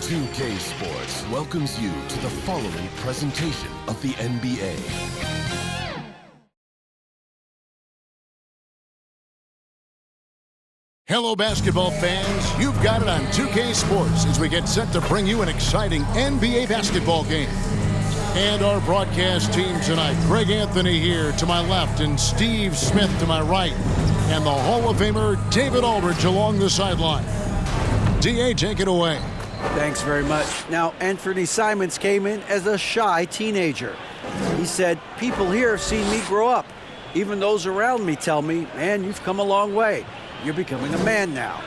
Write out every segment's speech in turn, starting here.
2K Sports welcomes you to the following presentation of the NBA. Hello, basketball fans. You've got it on 2K Sports as we get set to bring you an exciting NBA basketball game. And our broadcast team tonight, Greg Anthony here to my left and Steve Smith to my right. And the Hall of Famer, David Aldridge, along the sideline. D.A., take it away. Thanks very much. Now, Anthony Simons came in as a shy teenager. He said, people here have seen me grow up. Even those around me tell me, man, you've come a long way. You're becoming a man now.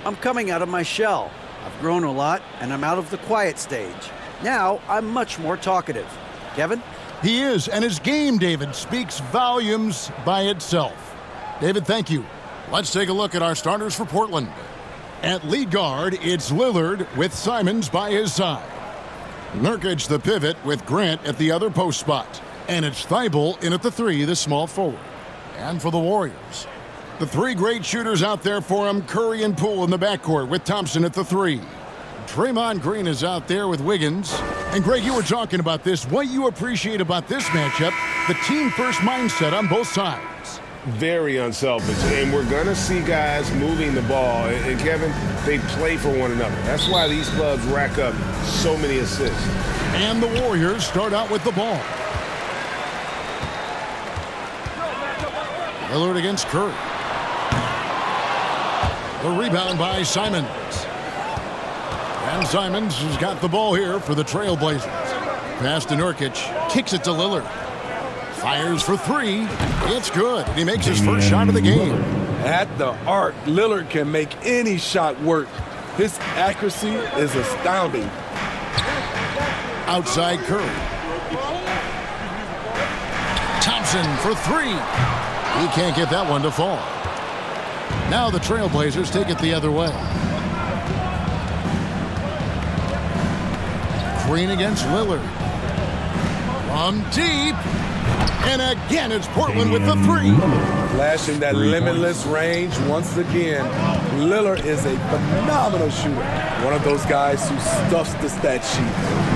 I'm coming out of my shell. I've grown a lot, and I'm out of the quiet stage. Now, I'm much more talkative. Kevin? He is, and his game, David, speaks volumes by itself. David, thank you. Let's take a look at our starters for Portland. At lead guard, it's Lillard with Simons by his side. Nurkic the pivot with Grant at the other post spot. And it's Thibault in at the three, the small forward. And for the Warriors, the three great shooters out there for him, Curry and Poole in the backcourt with Thompson at the three. Draymond Green is out there with Wiggins. And Greg, you were talking about this. What you appreciate about this matchup, the team-first mindset on both sides. Very unselfish, and we're going to see guys moving the ball. And Kevin, they play for one another. That's why these clubs rack up so many assists. And the Warriors start out with the ball. Lillard against Curry. The rebound by Simons. And Simons has got the ball here for the Trailblazers. Pass to Nurkic. Kicks it to Lillard. Fires for three. It's good. And he makes his first shot of the game. At the arc, Lillard can make any shot work. His accuracy is astounding. Outside Curry. Thompson for three. He can't get that one to fall. Now the Trailblazers take it the other way. Green against Lillard. From deep. And again, it's Portland with the three. Flashing that limitless range once again. Lillard is a phenomenal shooter. One of those guys who stuffs the stat sheet.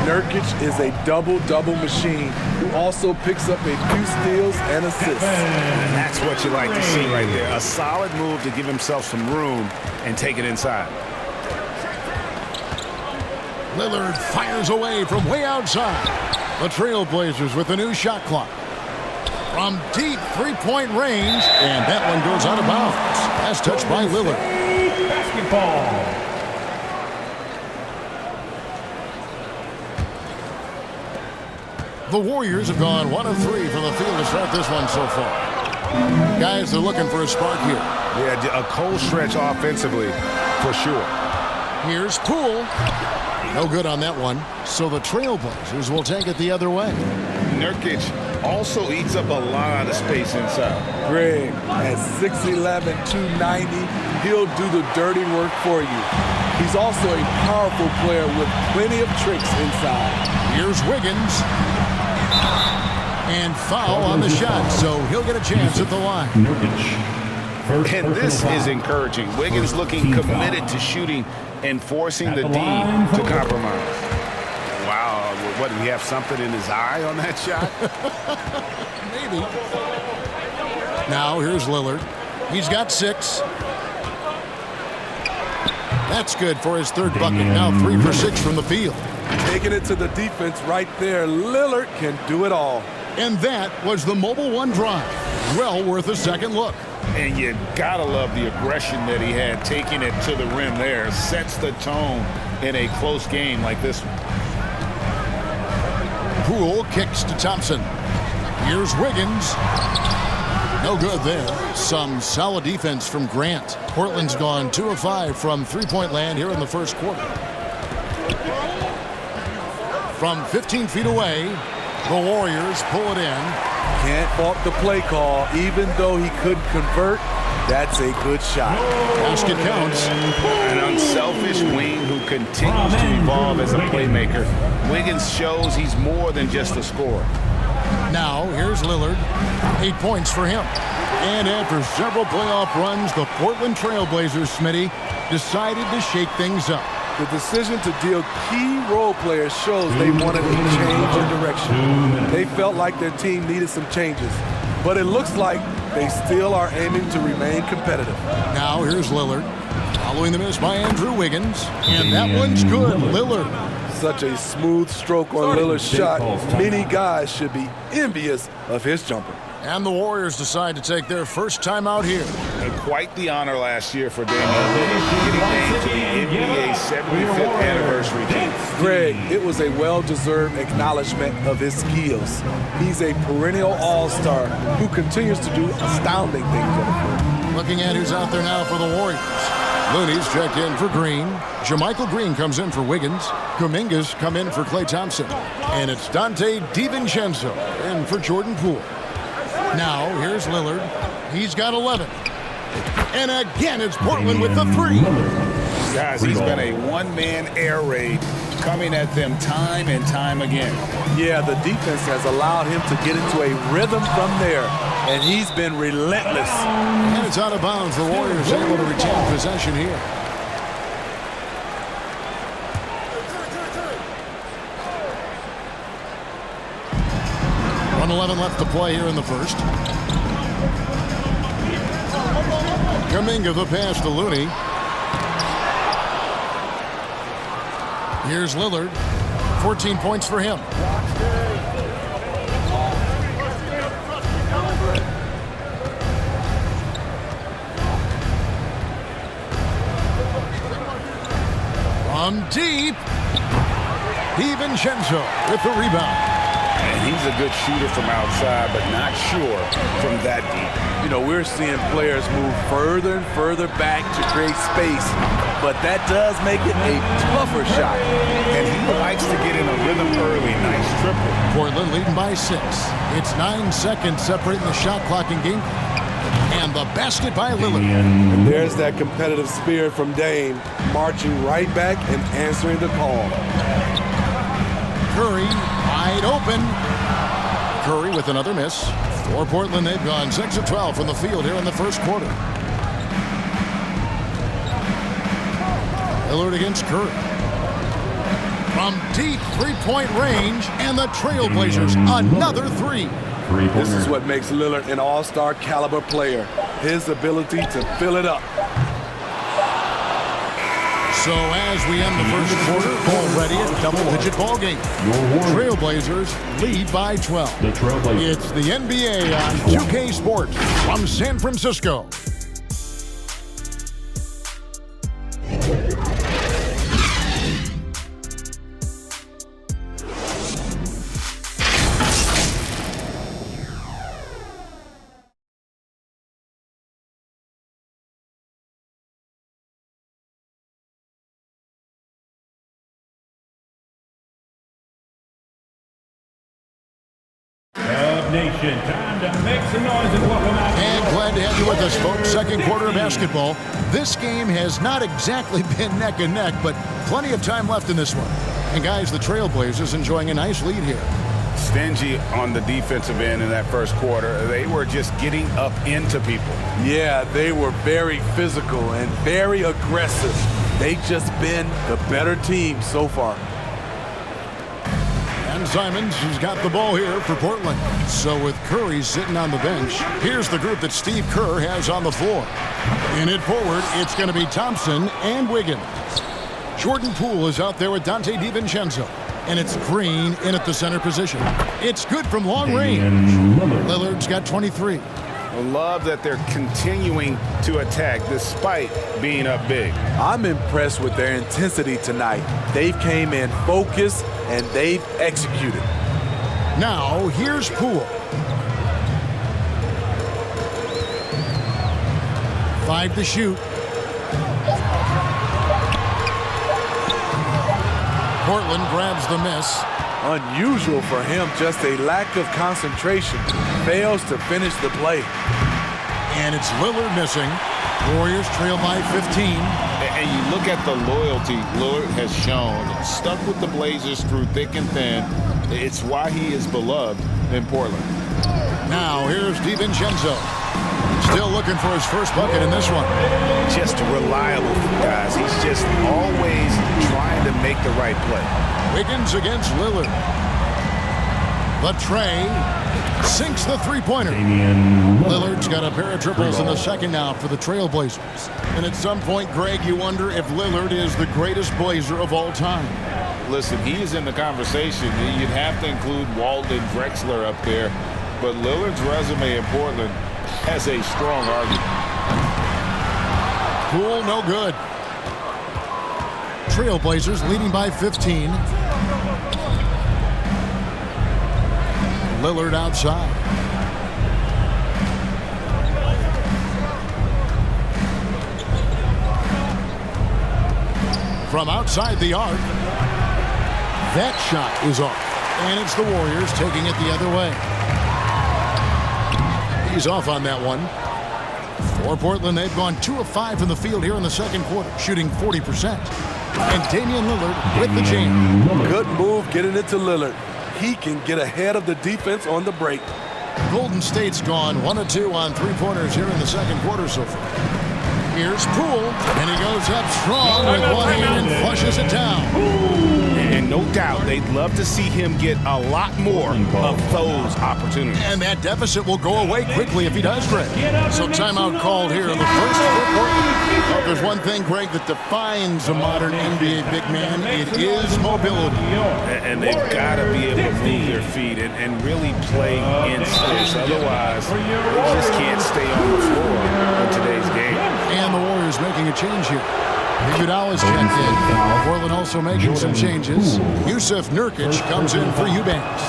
Nurkic is a double-double machine who also picks up a few steals and assists. And that's what you like to see right there. A solid move to give himself some room and take it inside. Lillard fires away from way outside. The Trailblazers with a new shot clock. From deep three-point range, and that one goes out of bounds. Pass touched by Lillard. Basketball. The Warriors have gone 1 of 3 from the field to start this one so far. Guys, they're looking for a spark here. Yeah, a cold stretch offensively, for sure. Here's Poole. No good on that one. So the Trailblazers will take it the other way. Nurkic also eats up a lot of space inside. Greg, at 6'11", 290, he'll do the dirty work for you. He's also a powerful player with plenty of tricks inside. Here's Wiggins. And foul on the shot, so he'll get a chance at the line. And this is encouraging. Wiggins looking committed to shooting and forcing the D to compromise. Wow, what, do we have something in his eye on that shot? Maybe. Now here's Lillard. He's got 6. That's good for his third bucket. Now 3 for 6 from the field. Taking it to the defense right there. Lillard can do it all. And that was the Mobile One drive. Well worth a second look. And you gotta love the aggression that he had, taking it to the rim there. Sets the tone in a close game like this one. Poole kicks to Thompson. Here's Wiggins. No good there. Some solid defense from Grant. Portland's gone 2 of 5 from three-point land here in the first quarter. From 15 feet away, the Warriors pull it in. Can't fault the play call. Even though he couldn't convert, that's a good shot. Basket counts. An unselfish wing who continues to evolve as a playmaker. Wiggins shows he's more than just a scorer. Now, here's Lillard. 8 points for him. And after several playoff runs, the Portland Trailblazers, Smitty, decided to shake things up. The decision to deal key role players shows they wanted a change in direction. They felt like their team needed some changes, but it looks like they still are aiming to remain competitive. Now here's Lillard, following the miss by Andrew Wiggins, and that one's good. Lillard. Such a smooth stroke on Lillard's shot. Many guys should be envious of his jumper. And the Warriors decide to take their first time out here. And quite the honor last year for Damian Lillard, getting named to the NBA's 75th anniversary team. Greg, it was a well-deserved acknowledgement of his skills. He's a perennial all-star who continues to do astounding things on the floor. Looking at who's out there now for the Warriors. Looney's checked in for Green. Jermichael Green comes in for Wiggins. Kuminga's come in for Klay Thompson. And it's Dante DiVincenzo in for Jordan Poole. Now, here's Lillard. He's got 11. And again, it's Portland with the three. Guys, he's been a one-man air raid coming at them time and time again. Yeah, the defense has allowed him to get into a rhythm from there, and he's been relentless. And it's out of bounds. The Warriors able to retain possession here. .11 left to play here in the first. Kuminga the pass to Looney. Here's Lillard. 14 points for him. From deep, DiVincenzo with the rebound. And he's a good shooter from outside, but not sure from that deep. You know, we're seeing players move further and further back to create space, but that does make it a tougher shot. And he likes to get in a rhythm early. Nice triple. Portland leading by 6. It's 9 seconds separating the shot clock and game clock. And the basket by Lillard. And there's that competitive spirit from Dame, marching right back and answering the call. Curry wide open. Curry with another miss. For Portland, they've gone 6 of 12 from the field here in the first quarter. Lillard against Curry. From deep three-point range, and the Trailblazers another three. This is what makes Lillard an all-star caliber player. His ability to fill it up. So as we end the first quarter, already a double-digit ball game. Trailblazers lead by 12. It's the NBA on 2K Sports from San Francisco. Nation, time to make some noise and welcome out. And glad to have you with us, folks. Second quarter of basketball. This game has not exactly been neck and neck, but plenty of time left in this one. And guys, the Trailblazers enjoying a nice lead here. Stingy on the defensive end in that first quarter. They were just getting up into people. Yeah, they were very physical and very aggressive. They've just been the better team so far. And Simons, who's got the ball here for Portland. So with Curry sitting on the bench, here's the group that Steve Kerr has on the floor. In it forward, it's going to be Thompson and Wiggins. Jordan Poole is out there with Dante DiVincenzo. And it's Green in at the center position. It's good from long range. Lillard's got 23. I love that they're continuing to attack despite being up big. I'm impressed with their intensity tonight. They've came in focused and they've executed. Now, here's Poole. 5 to shoot. Portland grabs the miss. Unusual for him, just a lack of concentration. Fails to finish the play. And it's Lillard missing. Warriors trail by 15. And you look at the loyalty Lillard has shown, stuck with the Blazers through thick and thin. It's why he is beloved in Portland. Now here's DiVincenzo. Still looking for his first bucket in this one. Just reliable, guys. He's just always trying to make the right play. Wiggins against Lillard. The tray sinks the three-pointer. Damian Lillard's got a pair of triples in the second now for the Trailblazers. And at some point, Greg, you wonder if Lillard is the greatest Blazer of all time. Listen, he is in the conversation. You'd have to include Walton Drexler up there. But Lillard's resume in Portland has a strong argument. Poole, no good. Trailblazers leading by 15. Lillard outside. From outside the arc. That shot is off. And it's the Warriors taking it the other way. He's off on that one. For Portland, they've gone 2 of 5 from the field here in the second quarter, shooting 40%. And Damian Lillard with the jam. Good move getting it to Lillard. He can get ahead of the defense on the break. Golden State's gone 1 of 2 on three-pointers here in the second quarter so far. Here's Poole, and he goes up strong with one hand and flushes it down. And no doubt, they'd love to see him get a lot more of those opportunities. And that deficit will go away quickly if he does, Greg. So timeout called here in the first quarter. Well, if there's one thing, Greg, that defines a modern NBA big man, it is mobility. And they've got to be able to move their feet and really play in space. Otherwise, they just can't stay on the floor in today's game. And the Warriors making a change here. Iguodala's checked in. Portland also making some changes. Yusuf Nurkic comes in for Eubanks.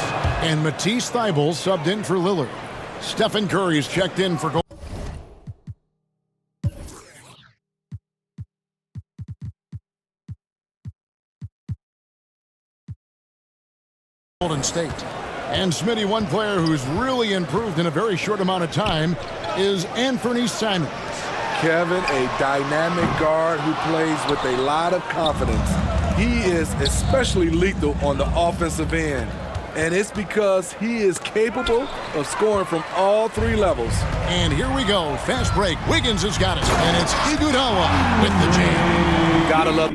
And Matisse Thybulle subbed in for Lillard. Stephen Curry's checked in for Golden State. And Smitty, one player who's really improved in a very short amount of time is Anthony Simons. Kevin, a dynamic guard who plays with a lot of confidence. He is especially lethal on the offensive end. And it's because he is capable of scoring from all 3 levels. And here we go. Fast break. Wiggins has got it. And it's Iguodala with the jam. Gotta love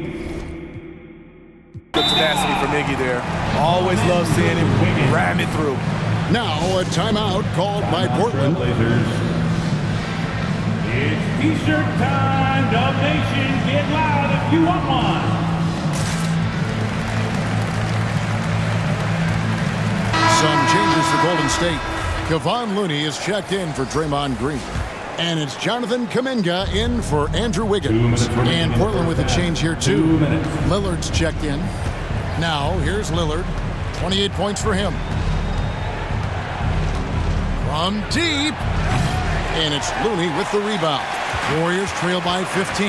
the tenacity for Miggy there. Always love seeing him ram it through. Now a timeout called by Portland. It's T-shirt time. Dub Nation, get loud if you want one. Some changes for Golden State. Kevon Looney is checked in for Draymond Green. And it's Jonathan Kuminga in for Andrew Wiggins. And Portland with a change here too. Lillard's checked in. Now here's Lillard. 28 points for him. From deep. And it's Looney with the rebound. Warriors trail by 15.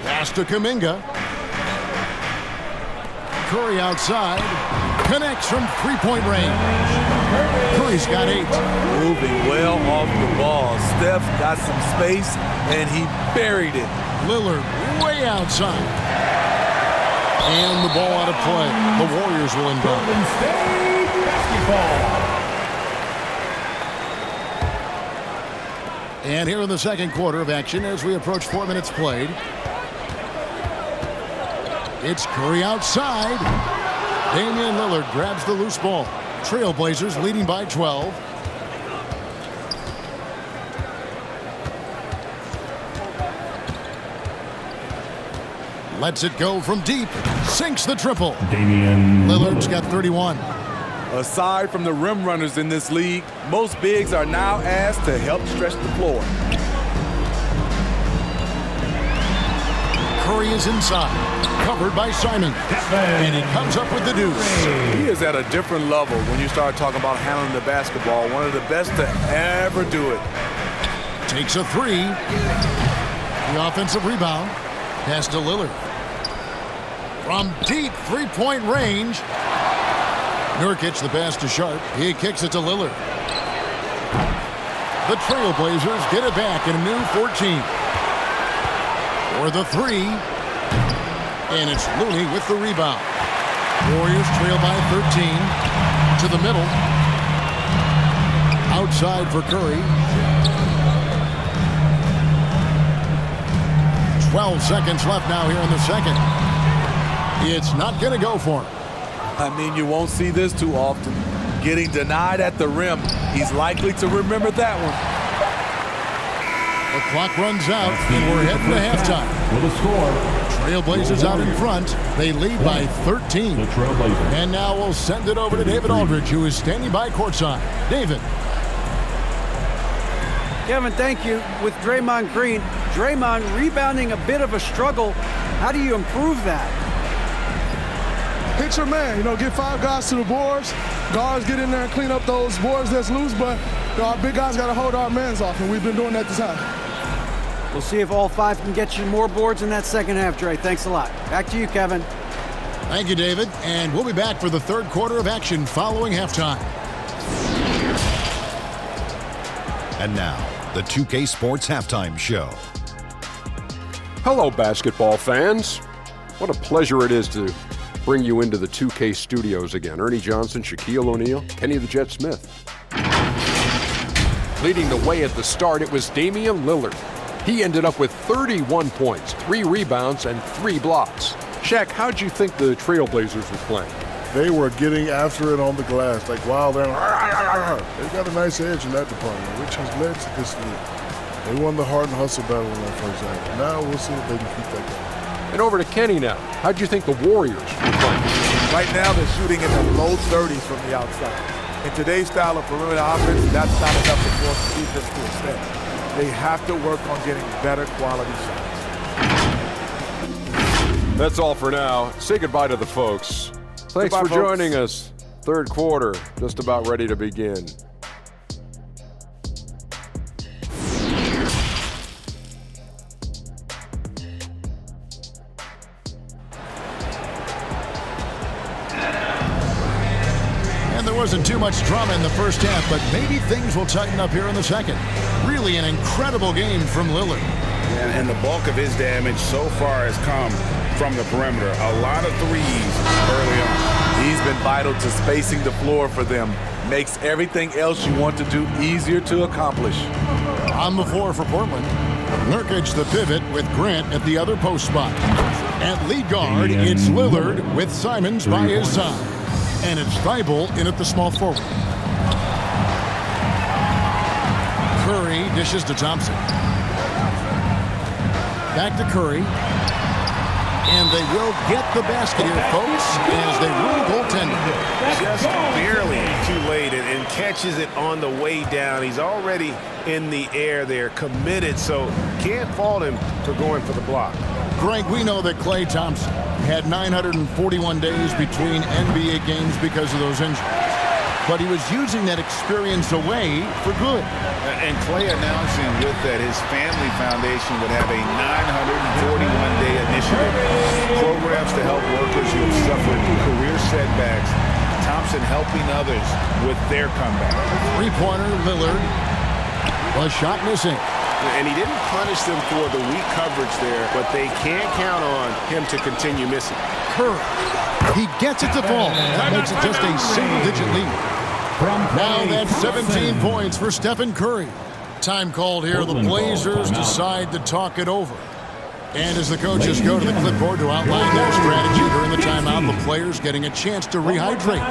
Pass to Kuminga. Curry outside. Connects from three-point range. Curry's got 8. Moving well off the ball. Steph got some space, and he buried it. Lillard way outside. And the ball out of play. The Warriors will inbound. Golden State basketball. And here in the second quarter of action as we approach 4 minutes played. It's Curry outside. Damian Lillard grabs the loose ball. Trailblazers leading by 12. Lets it go from deep. Sinks the triple. Damian Lillard's got 31. Aside from the rim runners in this league, most bigs are now asked to help stretch the floor. Curry is inside. Covered by Simon. And he comes up with the deuce. He is at a different level when you start talking about handling the basketball. One of the best to ever do it. Takes a 3. The offensive rebound. Pass to Lillard. From deep three-point range. Nurkic, the pass to Sharp. He kicks it to Lillard. The Trailblazers get it back in a new 14. For the 3. And it's Looney with the rebound. Warriors trail by 13. To the middle. Outside for Curry. 12 seconds left now here in the second. It's not going to go for him. I mean, you won't see this too often. Getting denied at the rim. He's likely to remember that one. The clock runs out, and we're heading to halftime. With a score. Trailblazers out in front. They lead by 13. The Trailblazers. And now we'll send it over to David Aldridge, who is standing by courtside. David. Kevin, thank you. With Draymond Green, Draymond rebounding a bit of a struggle. How do you improve that? Hit your man, get 5 guys to the boards. Guards get in there and clean up those boards that's loose, but our big guys got to hold our mans off, and we've been doing that this half. We'll see if all 5 can get you more boards in that second half, Dre. Thanks a lot. Back to you, Kevin. Thank you, David. And we'll be back for the third quarter of action following halftime. And now, the 2K Sports Halftime Show. Hello, basketball fans. What a pleasure it is to bring you into the 2K studios again. Ernie Johnson, Shaquille O'Neal, Kenny the Jet Smith. Leading the way at the start, it was Damian Lillard. He ended up with 31 points, 3 rebounds, and 3 blocks. Shaq, how'd you think the Trailblazers were playing? They were getting after it on the glass. Like, wow, they've got a nice edge in that department, which has led to this lead. They won the heart and hustle battle in that first half. Now we'll see if they can keep that going. And over to Kenny now. How'd you think the Warriors were playing? Right now, they're shooting in the low 30s from the outside. In today's style of perimeter offense, that's not enough to force the defense to extend. They have to work on getting better quality shots. That's all for now. Say goodbye to the folks. Thanks Goodbye, for folks. joining us. Third quarter, just about ready to begin. There wasn't too much drama in the first half, but maybe things will tighten up here in the second. Really an incredible game from Lillard. And the bulk of his damage so far has come from the perimeter. A lot of threes early on. He's been vital to spacing the floor for them. Makes everything else you want to do easier to accomplish. On the floor for Portland, Nurkic the pivot with Grant at the other post spot. At lead guard, it's Lillard with Simons by his side. And it's Thibault in at the small forward. Curry dishes to Thompson. Back to Curry. And they will get the basket here, folks, as they rule goaltending. Just barely too late and catches it on the way down. He's already in the air there, committed, so can't fault him for going for the block. Greg, we know that Klay Thompson had 941 days between NBA games because of those injuries. But he was using that experience away for good. And Klay announcing with that his family foundation would have a 941-day initiative. Programs to help workers who have suffered career setbacks. Thompson helping others with their comeback. Three-pointer, Lillard. A shot missing. And he didn't punish them for the weak coverage there, but they can't count on him to continue missing. Curry. He gets it to fall. That makes it just a single-digit lead. Now that's 17 points for Stephen Curry. Time called here. The Blazers decide to talk it over. And as the coaches go to the clipboard to outline their strategy during the timeout, the players getting a chance to rehydrate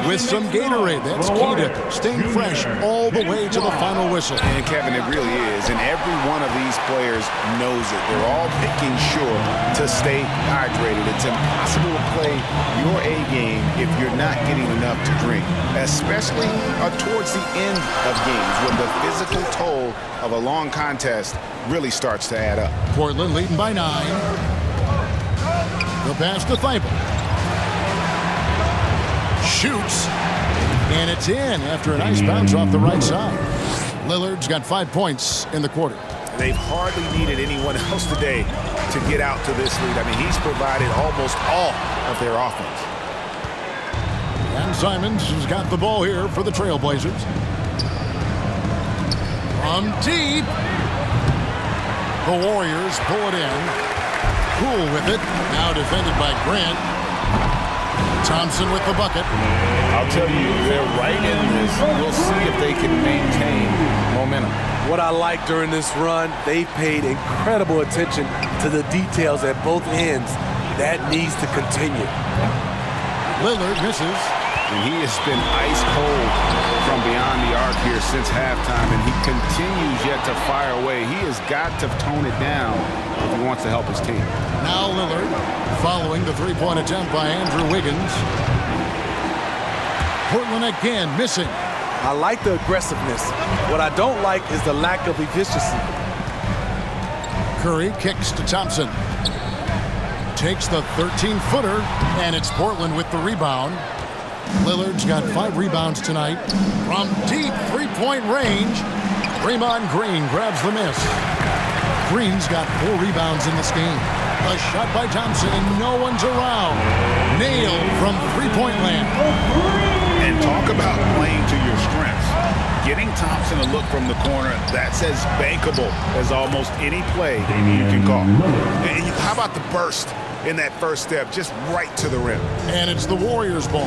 with some Gatorade. That's key to staying fresh all the way to the final whistle. And Kevin, it really is. And every one of these players knows it. They're all making sure to stay hydrated. It's impossible to play your A game if you're not getting enough to drink, especially towards the end of games when the physical toll of a long contest really starts to add up. Portland leading by 9. The pass to Thibault. Shoots. And it's in after a nice bounce off the right side. Lillard's got 5 points in the quarter. They've hardly needed anyone else today to get out to this lead. I mean, he's provided almost all of their offense. And Simons has got the ball here for the Trailblazers. From deep. The Warriors pull it in. Cool with it. Now defended by Grant. Thompson with the bucket. I'll tell you, they're right in this. We'll see if they can maintain momentum. What I like during this run, they paid incredible attention to the details at both ends. That needs to continue. Lillard misses. And he has been ice cold from beyond the arc here since halftime, and he continues yet to fire away. He has got to tone it down if he wants to help his team. Now Lillard following the three-point attempt by Andrew Wiggins. Portland again missing. I like the aggressiveness. What I don't like is the lack of efficiency. Curry kicks to Thompson. Takes the 13-footer, and it's Portland with the rebound. Lillard's got 5 rebounds tonight. From deep three-point range, Draymond Green grabs the miss. Green's got 4 rebounds in this game. A shot by Thompson, and no one's around. Nailed from three-point land. And talk about playing to your strengths. Getting Thompson a look from the corner, that's as bankable as almost any play you can call. And how about the burst in that first step, just right to the rim? And it's the Warriors' ball.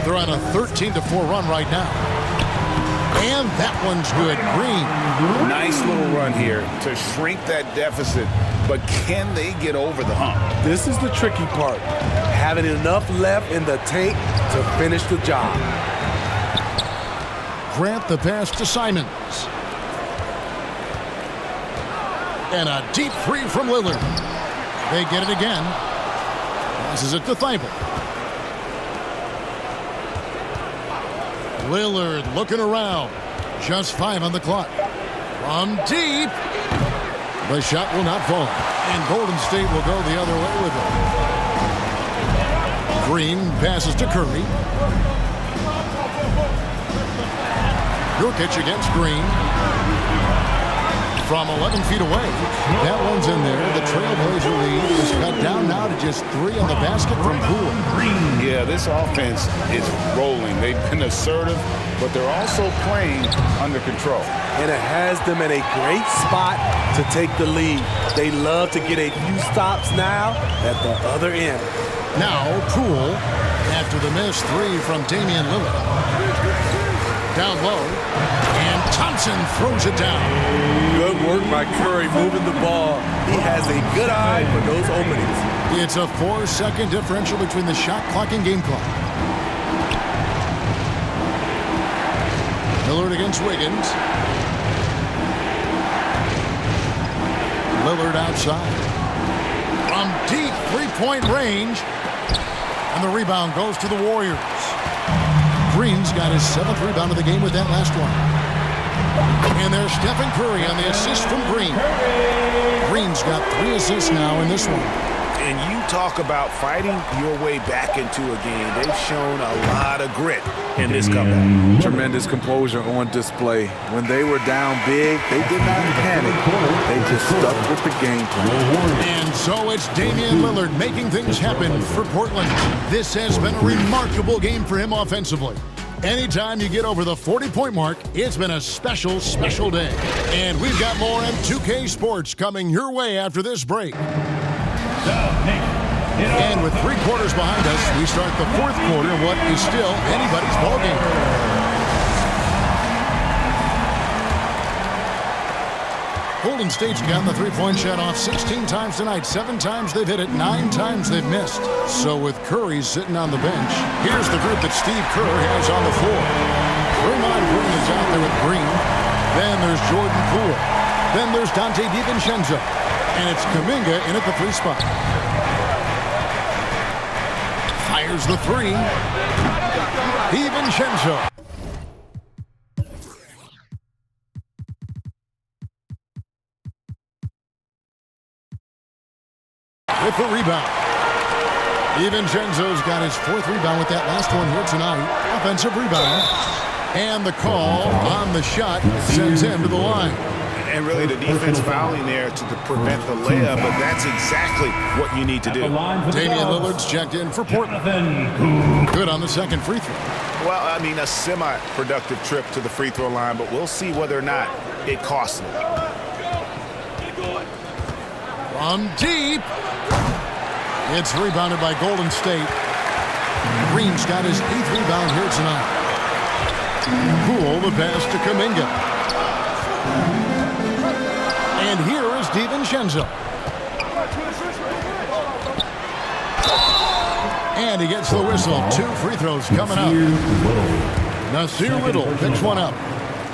They're on a 13-4 run right now. And that one's good. Green. Nice little run here to shrink that deficit, but can they get over the hump? This is the tricky part. Having enough left in the tank to finish the job. Grant the pass to Simons. And a deep three from Lillard. They get it again. Passes it to Thibault. Lillard looking around. Just 5 on the clock. From deep. The shot will not fall. And Golden State will go the other way with it. Green passes to Curry. Jokic against Green. From 11 feet away. That one's in there. The Trailblazer lead is cut down now to just 3 on the basket from Poole. Yeah, this offense is rolling. They've been assertive, but they're also playing under control. And it has them in a great spot to take the lead. They love to get a few stops now at the other end. Now Poole, after the missed 3 from Damian Lillard. Down low, and Thompson throws it down. Good work by Curry moving the ball. He has a good eye for those openings. It's a 4-second differential between the shot clock and game clock. Lillard against Wiggins. Lillard outside. From deep three-point range. And the rebound goes to the Warriors. Green's got his 7th rebound of the game with that last one. And there's Stephen Curry on the assist from Green. Green's got 3 assists now in this one. And you talk about fighting your way back into a game. They've shown a lot of grit in this comeback. Tremendous composure on display. When they were down big, they did not panic. They just stuck with the game plan. And so it's Damian Lillard making things happen for Portland. This has been a remarkable game for him offensively. Anytime you get over the 40-point mark, it's been a special, special day. And we've got more M2K Sports coming your way after this break. And with 3 quarters behind us, we start the 4th quarter of what is still anybody's ballgame. Golden State's gotten the 3-point shot off 16 times tonight. 7 times they've hit it, 9 times they've missed. So with Curry sitting on the bench, here's the group that Steve Kerr has on the floor. Draymond Green is out there with Green. Then there's Jordan Poole. Then there's Dante DiVincenzo. And it's Kuminga in at the 3 spot. Fires the 3. DiVincenzo. With the rebound. DiVincenzo's got his 4th rebound with that last one here tonight. Offensive rebound. And the call on the shot sends him to the line. And really the defense fouling there to prevent the layup, but that's exactly what you need to do. Damian Lillard's checked in for Portland. Good on the 2nd free throw. Well, I mean, a semi-productive trip to the free throw line, but we'll see whether or not it costs him. From deep. It's rebounded by Golden State. Green's got his 8th rebound here tonight. Poole, the pass to Kuminga. And here is DiVincenzo. And he gets the whistle. 2 free throws coming up. Nasir Little picks one up.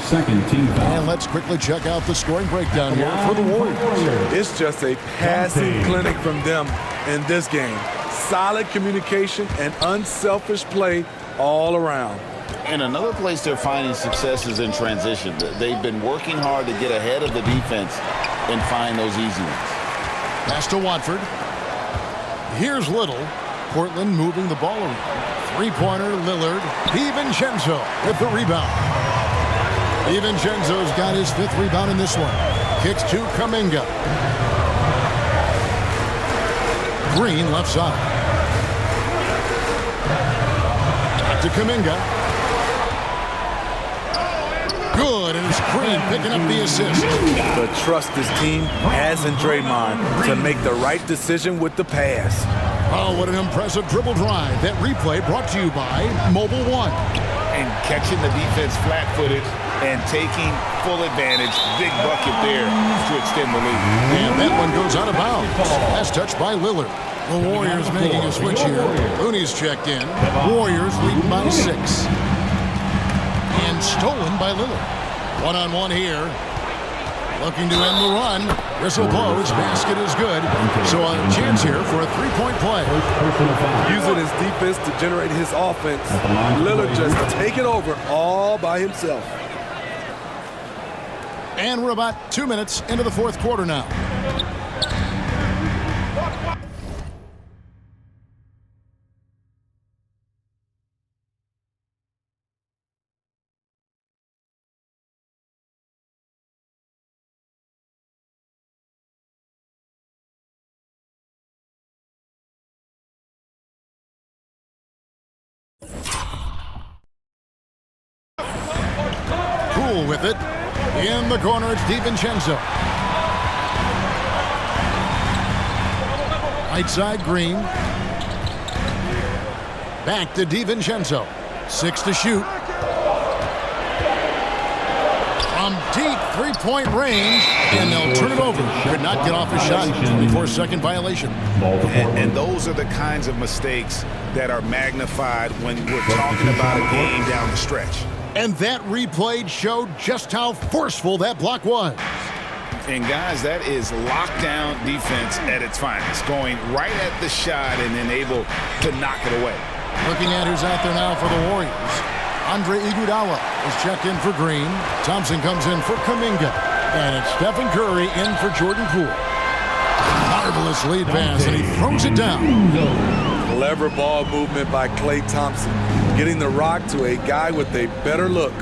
Second team foul. And let's quickly check out the scoring breakdown here for the Warriors. It's just a passing clinic from them in this game. Solid communication and unselfish play all around. And another place they're finding success is in transition. They've been working hard to get ahead of the defense and find those easy ones. Pass to Watford. Here's Little. Portland moving the ball around. Three-pointer, Lillard. DiVincenzo with the rebound. DiVincenzo's got his 5th rebound in this one. Kicks to Kuminga. Green left side. Back to Kuminga. Good, and it's Green picking up the assist. The trust this team has in Draymond to make the right decision with the pass. Oh, what an impressive dribble drive. That replay brought to you by Mobile One. And catching the defense flat-footed and taking full advantage. Big bucket there to extend the lead. And that one goes out of bounds. That's touched by Lillard. The Warriors making a switch here. Looney's checked in. Warriors leading by 6. And stolen by Lillard. One-on-one here. Looking to end the run. Whistle blows. Basket is good. So a chance here for a 3-point play. Using his defense to generate his offense. Lillard just taking over all by himself. And we're about 2 minutes into the 4th quarter now. Poole with it. In the corner, it's DiVincenzo. Right side, Green. Back to DiVincenzo. 6 to shoot. From deep 3-point range, and they'll turn it over. Could not get off his shot. 24-second violation. And those are the kinds of mistakes that are magnified when we're talking about a game down the stretch. And that replay showed just how forceful that block was. And guys, that is lockdown defense at its finest. Going right at the shot and then able to knock it away. Looking at who's out there now for the Warriors. Andre Iguodala is checked in for Green. Thompson comes in for Kuminga. And it's Stephen Curry in for Jordan Poole. Marvelous lead pass, and he throws it down. Clever ball movement by Klay Thompson, getting the rock to a guy with a better look.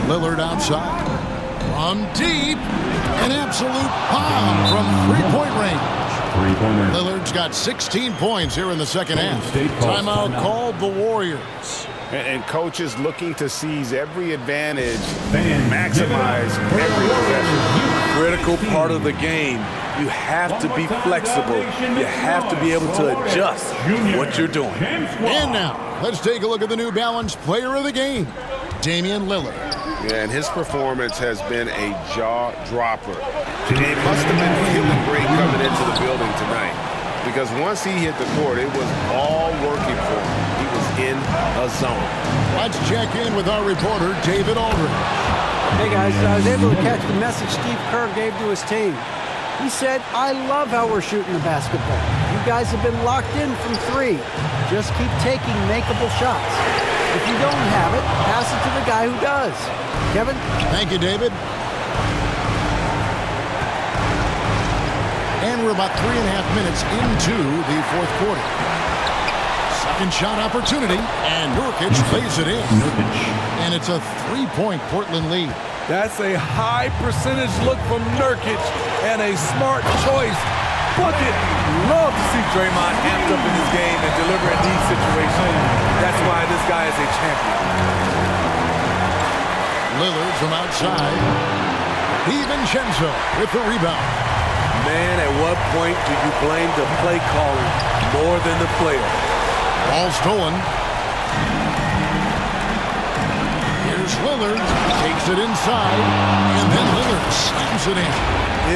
Lillard outside. From deep, an absolute bomb from 3-point range. Lillard's got 16 points here in the second half. Timeout called the Warriors. And coaches looking to seize every advantage, maximize every possession. Critical part of the game. You have to be flexible. You have to be able to adjust what you're doing. And now, let's take a look at the New Balance Player of the Game, Damian Lillard. Yeah, and his performance has been a jaw-dropper. It must have been feeling great coming into the building tonight, because once he hit the court, it was all working for him. He was in a zone. Let's check in with our reporter, David Aldridge. Hey guys, I was able to catch the message Steve Kerr gave to his team. He said, I love how we're shooting the basketball. You guys have been locked in from 3. Just keep taking makeable shots. If you don't have it, pass it to the guy who does. Kevin? Thank you, David. And we're about 3.5 minutes into the 4th quarter. Second shot opportunity, and Nurkic lays it in. And it's a 3-point Portland lead. That's a high percentage look from Nurkic and a smart choice. Bucket. Love to see Draymond amped up in this game and deliver in these situations. That's why this guy is a champion. Lillard from outside. DiVincenzo with the rebound. Man, at what point do you blame the play calling more than the player? Ball stolen. Here's Lillard. Takes it inside. And then Lillard slams it in.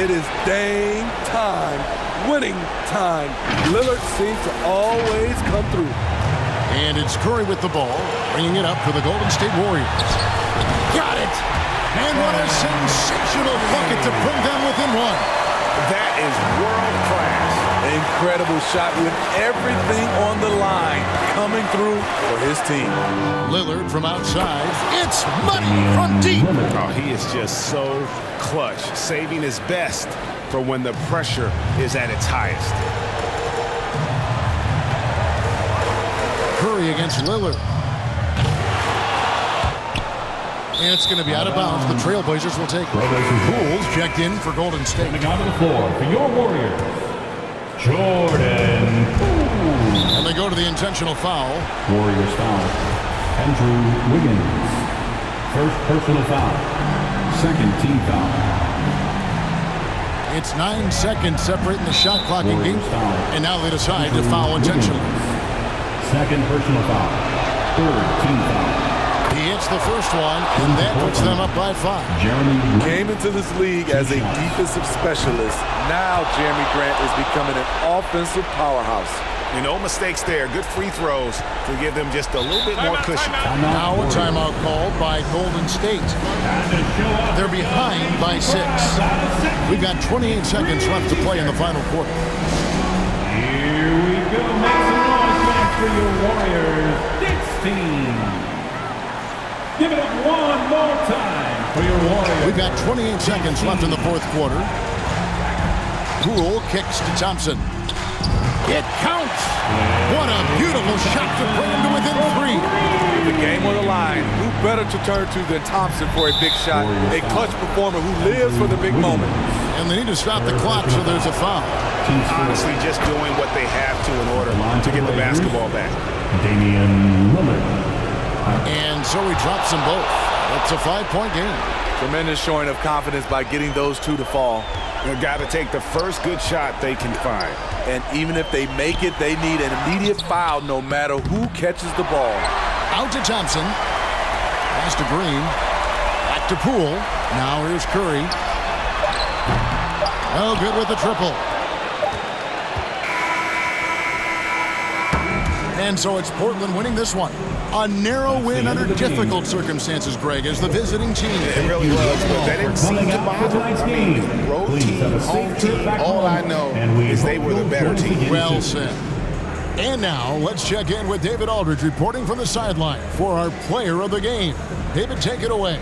It is dang time. Winning time. Lillard seems to always come through. And it's Curry with the ball, bringing it up for the Golden State Warriors. Got it! And what a sensational bucket to bring them within one. That is world class. Incredible shot with everything on the line coming through for his team. Lillard from outside. It's money from deep. Oh, he is just so clutch, saving his best for when the pressure is at its highest. Curry against Lillard. And it's going to be out of bounds. The Trailblazers will take it. Poole's checked in for Golden State. Coming onto the floor for your Warriors, Jordan Poole. And they go to the intentional foul. Warriors foul. Andrew Wiggins. First personal foul. Second team foul. It's 9 seconds separating the shot clock and game. And now they decide to foul intentionally. Second personal foul. Third team foul. He hits the first one, and that puts them up by 5. Jeremy Came into this league as a defensive specialist. Now Jeremy Grant is becoming an offensive powerhouse. No mistakes there. Good free throws to give them just a little bit more cushion. Now a timeout called by Golden State. They're behind by 6. We've got 28 seconds left to play in the final quarter. Here we go. Make some noise, fans, for your Warriors. 16. Give it up one more time for your Warriors. We've got 28 seconds left in the fourth quarter. Poole kicks to Thompson. It counts. What a beautiful shot to bring him to within 3. The game on the line. Who better to turn to than Thompson for a big shot? A clutch performer who lives for the big moment. And they need to stop the clock, so there's a foul. Honestly, just doing what they have to in order to get the basketball back. Damian Lillard. And so he drops them both. It's a 5-point game. Tremendous showing of confidence by getting those two to fall. They've got to take the first good shot they can find. And even if they make it, they need an immediate foul no matter who catches the ball. Out to Thompson. Pass to Green. Back to Poole. Now here's Curry. Oh, good with the triple. And so it's Portland winning this one. A narrow win under difficult circumstances, Greg, as the visiting team. It really was, but that didn't seem to bother them. I mean, road team, home team, all I know is they were the better team. Well said. And now, let's check in with David Aldridge reporting from the sideline for our player of the game. David, take it away.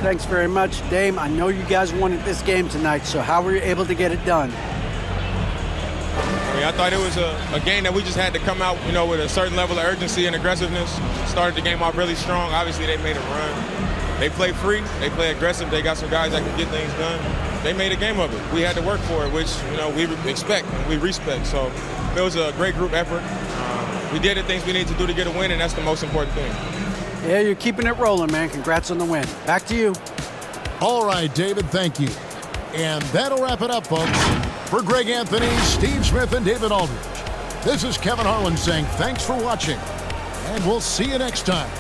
Thanks very much, Dame. I know you guys wanted this game tonight, so how were you able to get it done? I thought it was a game that we just had to come out, with a certain level of urgency and aggressiveness. Started the game off really strong. Obviously, they made a run. They play free. They play aggressive. They got some guys that can get things done. They made a game of it. We had to work for it, which, we expect and we respect. So it was a great group effort. We did the things we need to do to get a win, and that's the most important thing. Yeah, you're keeping it rolling, man. Congrats on the win. Back to you. All right, David, thank you. And that'll wrap it up, folks. For Greg Anthony, Steve Smith, and David Aldridge, this is Kevin Harlan saying thanks for watching, and we'll see you next time.